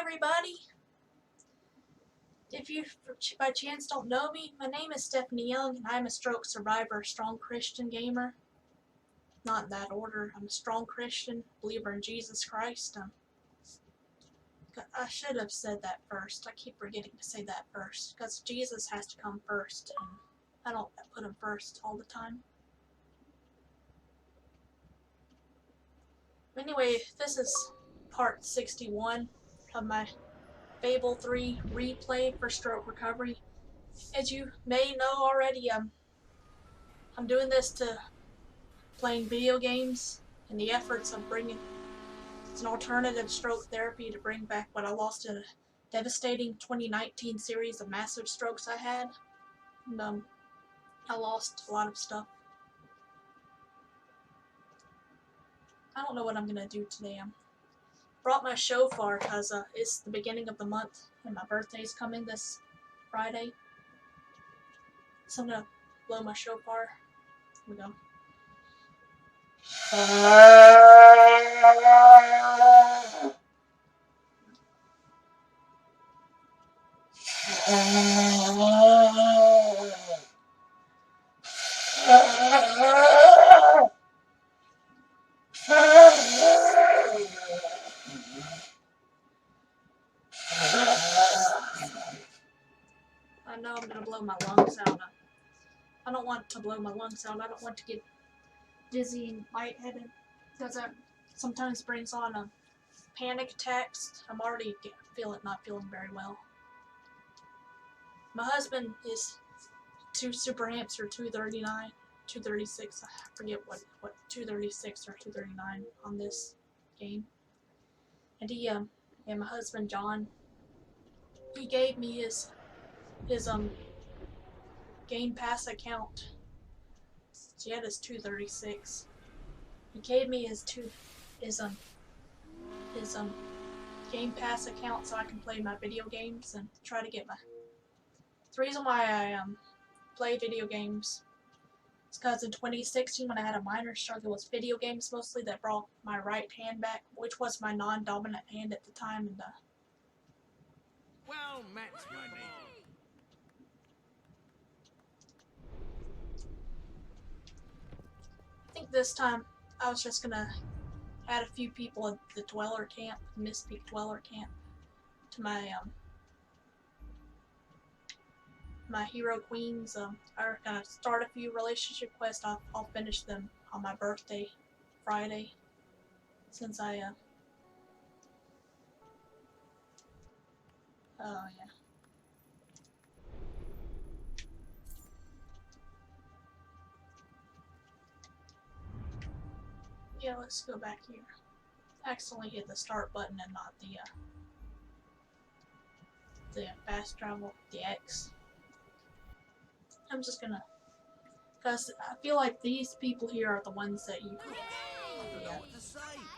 everybody. If you by chance don't know me, my name is Stephanie Young and I'm a stroke survivor, strong Christian gamer. Not in that order. I'm a strong Christian, believer in Jesus Christ. I should have said that first. I keep forgetting to say that first because Jesus has to come first and I don't put him first all the time. Anyway, this is part 61 of my Fable 3 replay for stroke recovery. As you may know already, I'm doing this to playing video games in the efforts of bringing it's an alternative stroke therapy to bring back what I lost in a devastating 2019 series of massive strokes I had. And, I lost a lot of stuff. I don't know what I'm gonna do today. I brought my shofar because it's the beginning of the month and my birthday's coming this Friday. So I'm gonna blow my shofar. Here we go. I know I'm gonna blow my lungs out. I don't want to blow my lungs out. I don't want to get dizzy and lightheaded because that sometimes brings on a panic attacks. I'm already not feeling very well. My husband is super hamster 239, 236. I forget what 236 or 239 on this game. And he my husband John, he gave me his Game Pass account. So he had his 236. He gave me his Game Pass account so I can play my video games and try to get my. The reason why I play video games is because in 2016 when I had a minor struggle with video games mostly that brought my right hand back, which was my non-dominant hand at the time, and well, Matt's my name. I think this time I was just gonna add a few people at the Dweller Camp, Myspeak Dweller Camp, to my my hero queens. I'm gonna start a few relationship quests. I'll finish them on my birthday, Friday, since I oh yeah. Yeah, let's go back here. I accidentally hit the start button and not the fast travel, the X. I'm just gonna, cause I feel like these people here are the ones that you,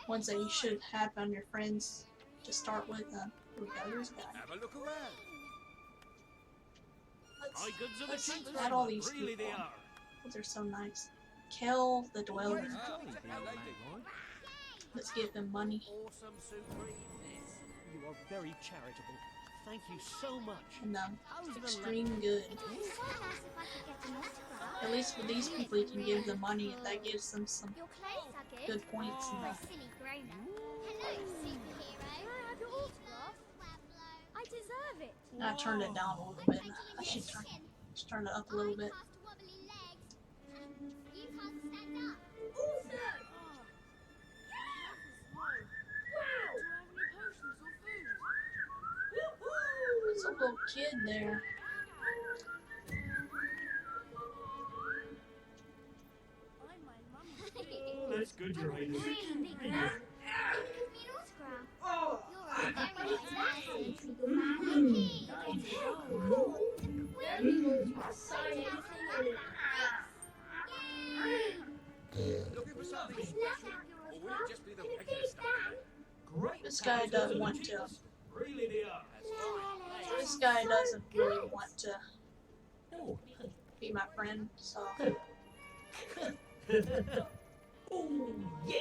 ones that you should have on your friends to start with. Here we go. There's a guy. Have a look around. Let's add all these people on. They're so nice. Kill the Dweller. Let's give them money. You are very charitable. Thank you so much. And extreme good. At least with these people you can give them money and that gives them some good points. And I turned it down a little bit. I should turn it up a little bit. There's a little kid there. That's good, Your Highness. Looking for something special, or will it just be the regular stuff? This guy doesn't want to. Really they are. This guy doesn't really want to be my friend, so. Oh, yeah.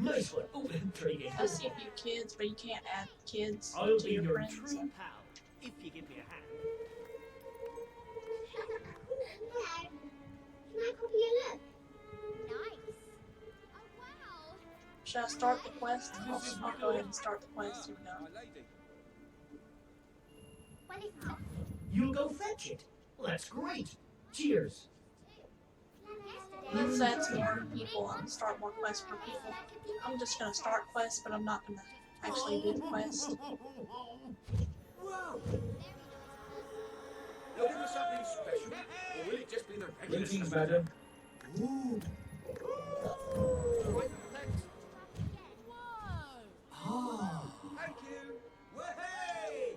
Nice one. Oh, intriguing. I see a few kids, but you can't add kids I'll to be your your friends. true So. pal, if you give me a hand. Dad, can I copy your look? Nice. Oh, wow. Should I start the quest? I'll go ahead and start the quest. Here we go. My lady. Well, it's not. You'll go fetch it. Well, that's great. Cheers. Let's add some more people and start more quests for people. I'm just gonna start quests, but I'm not gonna actually do the quest. Whoa! Looking for something special, or will it just be the regular Greetings, stuff? madam. Ooh. Right, thanks. Ah. Thank you. Way!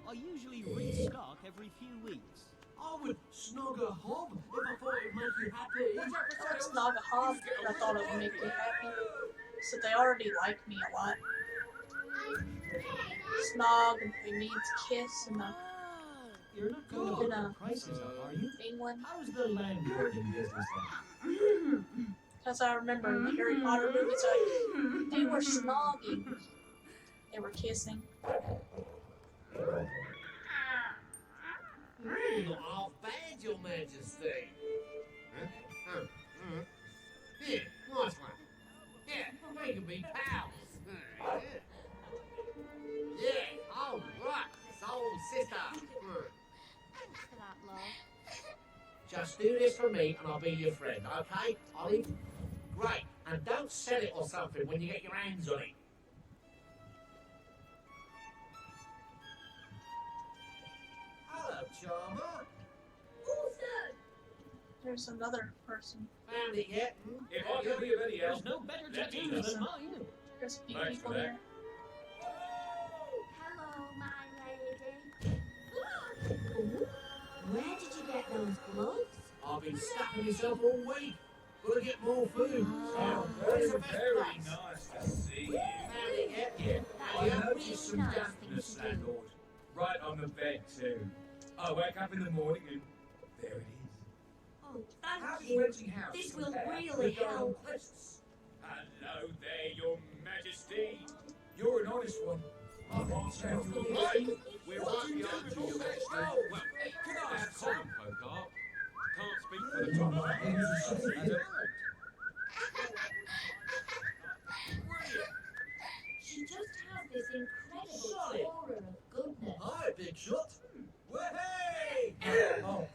I usually restock every few weeks. I would snog a hob if I thought it'd make you happy. Watch out for It's sales. not a hob, and I thought it would make you happy. So they already like me a lot. Snog and means kiss and You're not going to put the prices up, are you? England. How's the landlord in business then? Because I remember in the Harry Potter movies, they were snogging. They were kissing. Not half bad, your majesty. Yeah, nice one. Yeah, we can be pals. Yeah, all right, soul sister. Thanks for that, love. Just do this for me and I'll be your friend, okay, Ollie? Great, and don't sell it or something when you get your hands on it. Hello, Charmer. There's another person. Found it yet? If I can be of any help, There's no better Let me tattoos know. than mine. There's a few Thanks people for that. there. Hello, my lady. Where did you get those gloves? I've been stuffing myself all week. Gotta get more food. Oh, Where's the best very place? nice to see you. Found it yet? Yeah, That I is a noticed really some nice dampness, thing to do. landlord. Right on the bed, too. I wake up in the morning and there it is. Oh, How thank does you. renting house This will compare really with going on help. quests? Hello there, your majesty. You're an honest one. I can't stand your right. We're right behind you, Your Majesty. Well, can I have some folk art? Can't speak for the top madam. She just has this incredible Solid. aura of goodness. Hi, big shot. Way! Oh,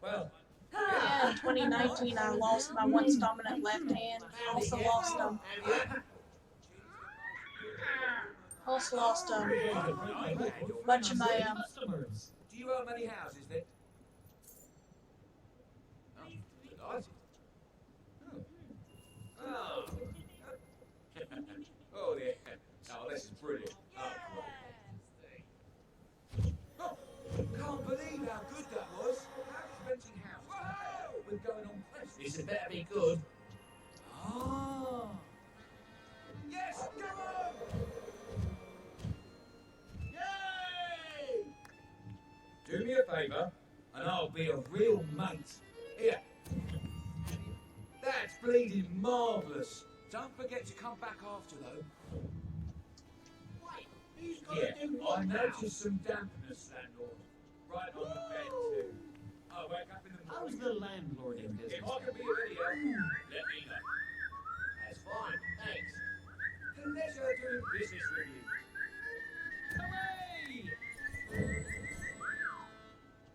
well, Yeah, in 2019, I lost my once dominant left hand. Also lost a bunch of my Customers. do you own many houses then? Oh, delighted. Oh. Oh, yeah. Oh, this is brilliant. Oh, great. Oh, can't believe how good that was. How does renting houses compare with going on quests? This had better be good. Ah. Yes, go on! Yay! Do me a favour, and I'll be a real mate. Here. That's bleeding marvellous. Don't forget to come back after, though. Wait, who's got Yeah, to do I what now? noticed some dampness, landlord. Right on the bed, too. I wake up in the How's morning. the landlord in business? If I can be of any help, let me know. That's fine, thanks. Pleasure doing business with you. Hooray!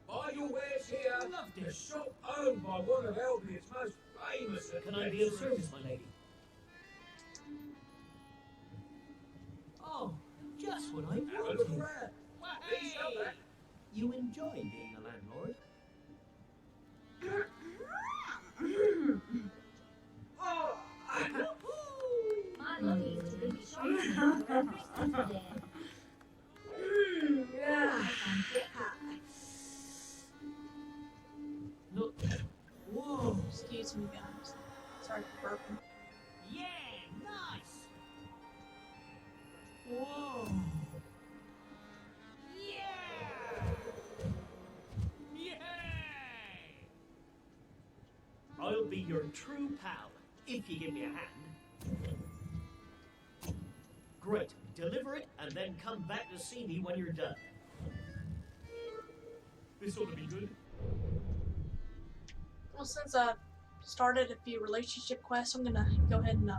Buy your wares here. Loved A it. shop owned by one of Albion's most famous Can I be of service, my lady? Oh, just what I Have a look wanted. around. Please come back. You enjoy being a landlord? Oh, My love used to be shopping every Saturday. No. Whoa. excuse me, guys. Sorry for burping. Yeah, nice. Whoa. Yeah. Yay! I'll be your true pal if you give me a hand. Great. Deliver it and then come back to see me when you're done. This ought to be good. Well, since I started a few relationship quests, I'm gonna go ahead and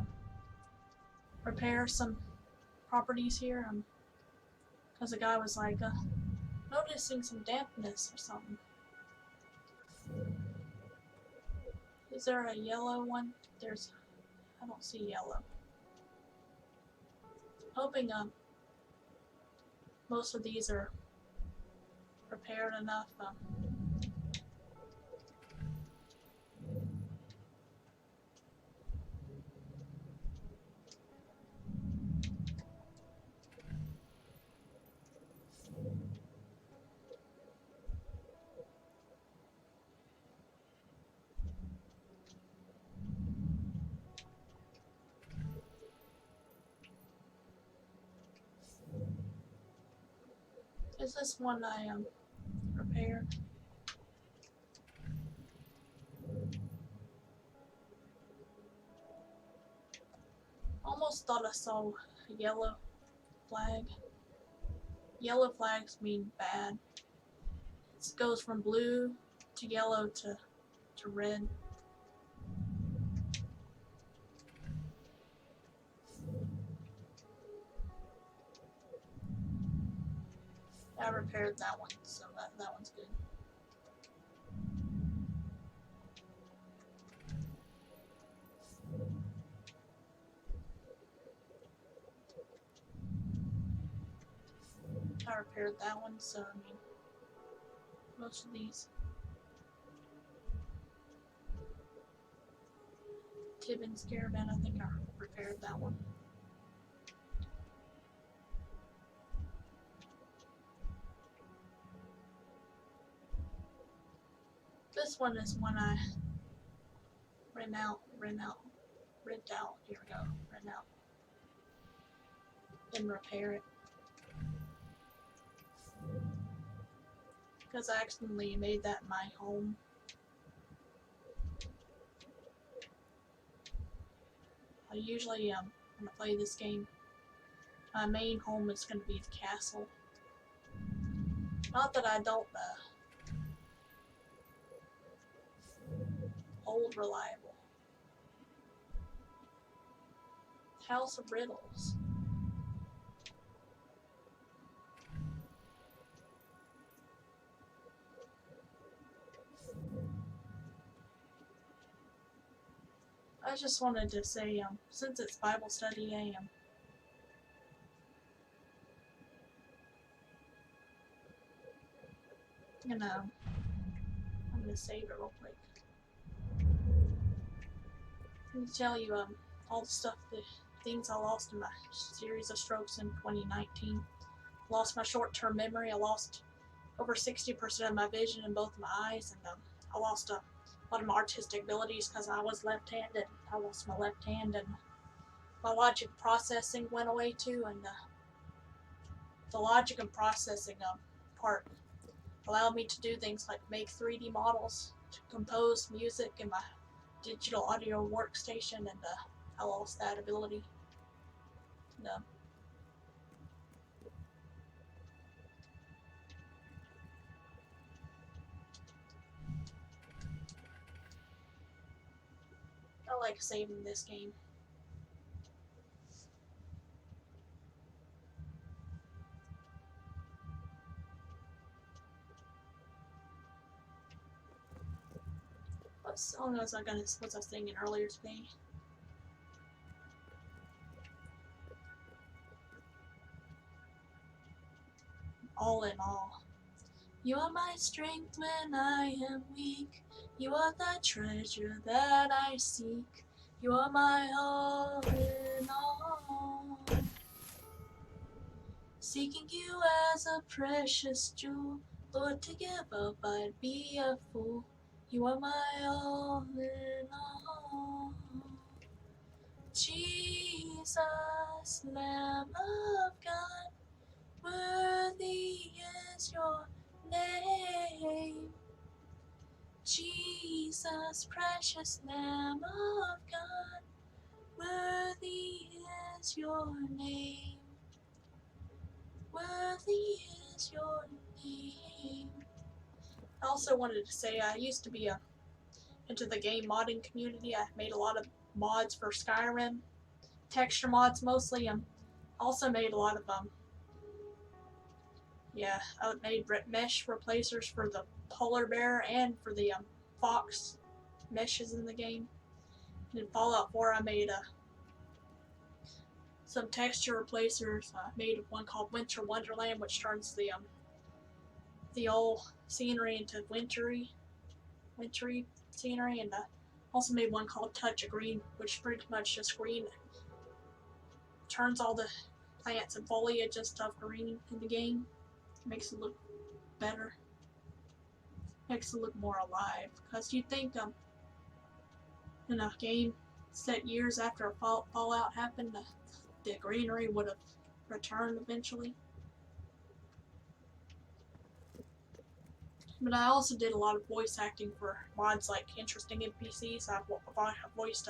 repair some properties here. Because the guy was like, noticing some dampness or something. Is there a yellow one? I don't see yellow. Hoping most of these are repaired enough. Is this one I repaired? Almost thought I saw a yellow flag. Yellow flags mean bad. It goes from blue to yellow to red. I repaired that one, so that one's good. I repaired that one, so I mean, most of these. Tibbin's Caravan, I think I repaired that one. This one is one I rent out, here we go, rent out. Then repair it. Because I accidentally made that my home. I usually, when I play this game, my main home is going to be the castle. Not that I don't, hold reliable. House of Riddles. I just wanted to say, since it's Bible study, I'm gonna save it real quick. I'm gonna tell you, all the things I lost in my series of strokes in 2019. Lost my short-term memory. I lost over 60% of my vision in both my eyes, and I lost a lot of my artistic abilities because I was left-handed. I lost my left hand, and my logic processing went away too, and the logic and processing part allowed me to do things like make 3D models, to compose music in my digital audio workstation, and I lost that ability. And, I like saving this game. What song was I singing earlier today? All in all. You are my strength when I am weak. You are the treasure that I seek. You are my all in all. Seeking you as a precious jewel. Lord, to give up I'd be a fool. You are my all in all. Jesus, Lamb of God, worthy is your name. Jesus, precious Lamb of God, worthy is your name. is your name? I also wanted to say I used to be into the game modding community. I made a lot of mods for Skyrim, texture mods mostly. Also made a lot of I made mesh replacers for the polar bear and for the fox meshes in the game. And in Fallout 4, I made some texture replacers. I made one called Winter Wonderland, which turns the old scenery into wintry scenery, and also made one called Touch of Green, which pretty much just green turns all the plants and foliage and stuff green in the game. Makes it look better. Makes it look more alive. Because you think in a game set years after Fallout happened, the greenery would have returned eventually. But I also did a lot of voice acting for mods like interesting NPCs. I've voiced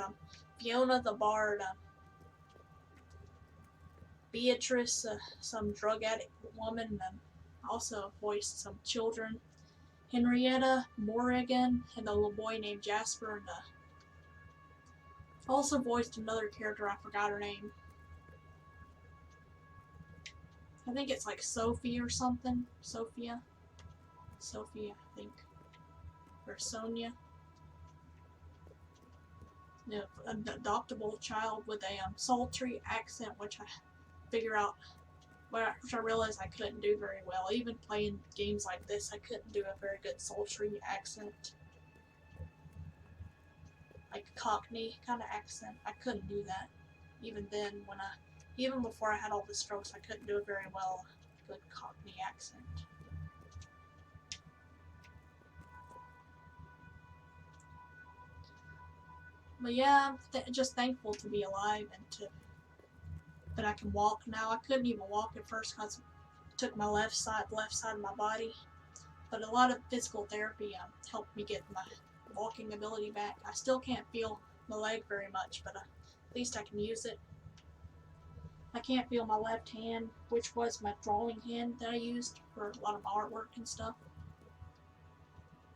Fiona the Bard, Beatrice, some drug addict woman, and also voiced some children. Henrietta, Morrigan, and a little boy named Jasper, and also voiced another character, I forgot her name. I think it's like Sophie or something. Sophia, I think. Or Sonia. No, an adoptable child with a sultry accent, which I realized I couldn't do very well. Even playing games like this, I couldn't do a very good sultry accent. Like Cockney kind of accent. I couldn't do that. Even then, even before I had all the strokes, I couldn't do it very well. Good Cockney accent. But yeah, I'm just thankful to be alive and that I can walk now. I couldn't even walk at first because it took my left side of my body. But a lot of physical therapy helped me get my walking ability back. I still can't feel my leg very much, but at least I can use it. I can't feel my left hand, which was my drawing hand that I used for a lot of my artwork and stuff.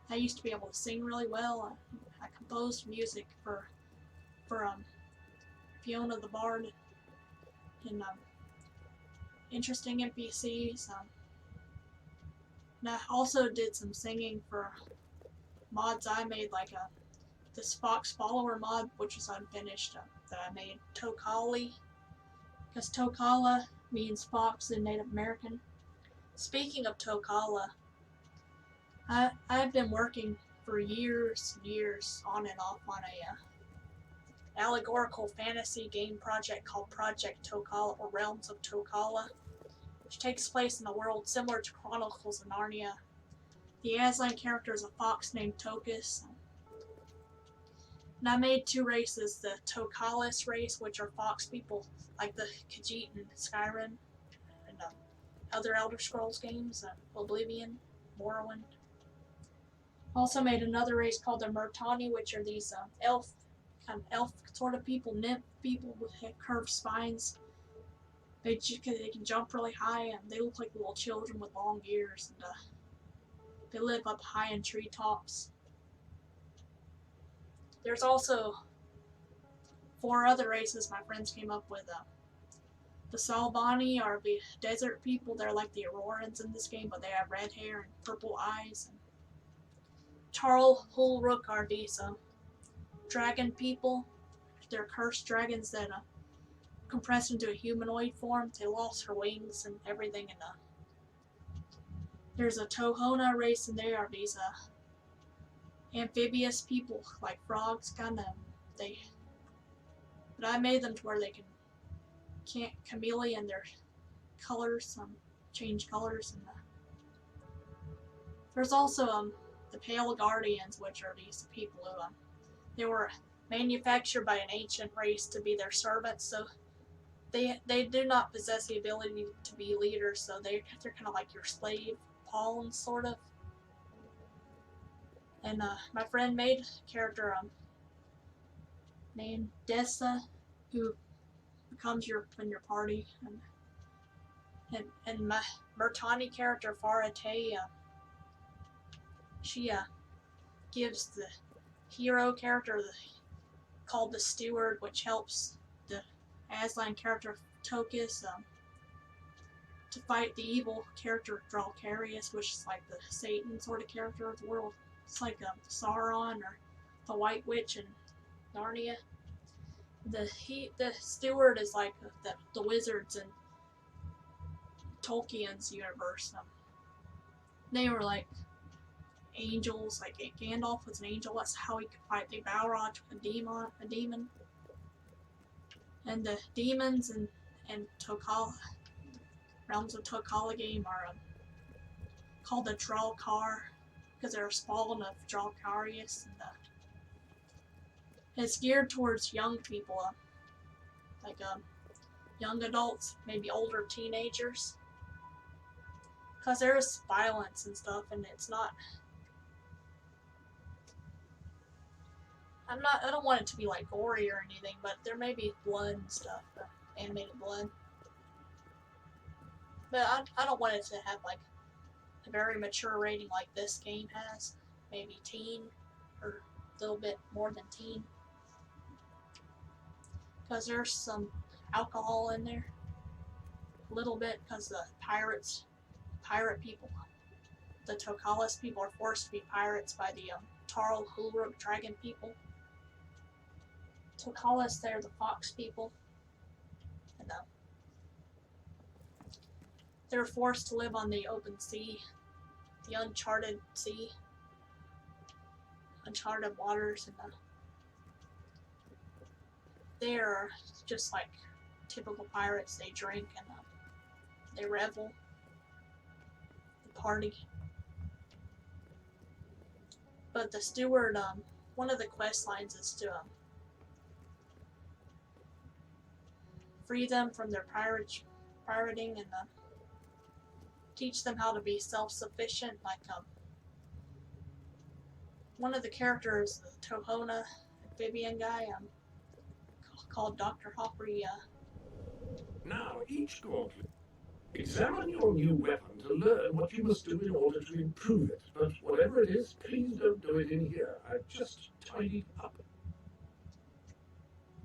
I used to be able to sing really well. I composed music for Fiona the Bard and interesting NPCs. And I also did some singing for mods I made, like this Fox Follower mod, which is unfinished, that I made Tokala, because Tokala means fox in Native American. Speaking of Tokala, I've been working for years on and off on a allegorical fantasy game project called Project Tocal, or Realms of Tokala, which takes place in a world similar to Chronicles of Narnia. The Aslan character is a fox named Tokus. And I made two races, the Tokalis race, which are fox people, like the Khajiit in Skyrim, and other Elder Scrolls games, Oblivion, Morrowind. Also made another race called the Murtani, which are these elf sort of people, nymph people with curved spines. They can jump really high, and they look like little children with long ears, and they live up high in treetops. There's also 4 other races my friends came up with. The Salbani are the desert people. They're like the Aurorans in this game, but they have red hair and purple eyes. And Charl Hulrook are these dragon people. They're cursed dragons that compressed into a humanoid form. They lost her wings and everything. And there's a Tohona race, and they are these amphibious people, like frogs, kind of. But I made them to where they can't chameleon their colors, change colors. And there's also the Pale Guardians, which are these people who they were manufactured by an ancient race to be their servants. So they do not possess the ability to be leaders. So they're kind of like your slave pawns, sort of. And my friend made a character named Dessa, who becomes in your party, and And my Murtani character, Farate, she gives the hero character called the Steward, which helps the Aslan character Tokus to fight the evil character Dralcarius, which is like the Satan sort of character of the world. It's like Sauron or the White Witch in Narnia. The Steward is like the wizards in Tolkien's universe. They were like angels, like Gandalf was an angel. That's how he could fight the Balrog, a demon. And the demons and Tokala, realms of Tokala game are called the Dralkar because they're a spawn of Dralcarius, and it's geared towards young people, like young adults, maybe older teenagers, because there's violence and stuff, and it's not. I don't want it to be like gory or anything, but there may be blood and stuff, animated blood. But I don't want it to have like a very mature rating like this game has. Maybe teen, or a little bit more than teen. Because there's some alcohol in there. A little bit, because the pirate people, the Tokalis people are forced to be pirates by the Tarl Hulruk dragon people. Tokalis, they're the fox people. And they're forced to live on the open sea, the uncharted sea, uncharted waters, and they're just like typical pirates. They drink and they revel, they party. But the Steward, one of the quest lines is to free them from their pirating and teach them how to be self-sufficient. Like one of the characters, the Tohona amphibian guy, called Dr. Hoppery. Now, each gauntlet. Examine your new weapon to learn what you must do in order to improve it. But whatever it is, please don't do it in here. I've just tidied up.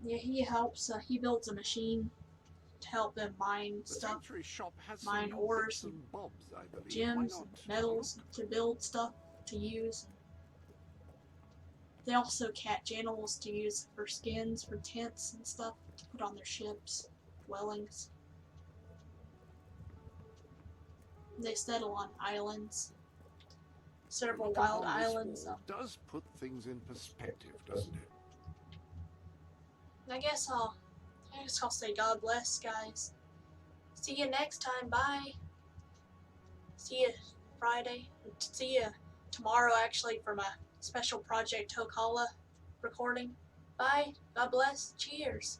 Yeah, he helps. He builds a machine to help them mine stuff, mine ores, and bobs, I believe. gems, and metals to build stuff to use. They also catch animals to use for skins, for tents and stuff to put on their ships, dwellings. They settle on islands, several wild islands. Does put things in perspective, doesn't it? I guess I'll say God bless, guys. See you next time. Bye. See you Friday. See you tomorrow, actually, for my special project Tokala recording. Bye. God bless. Cheers.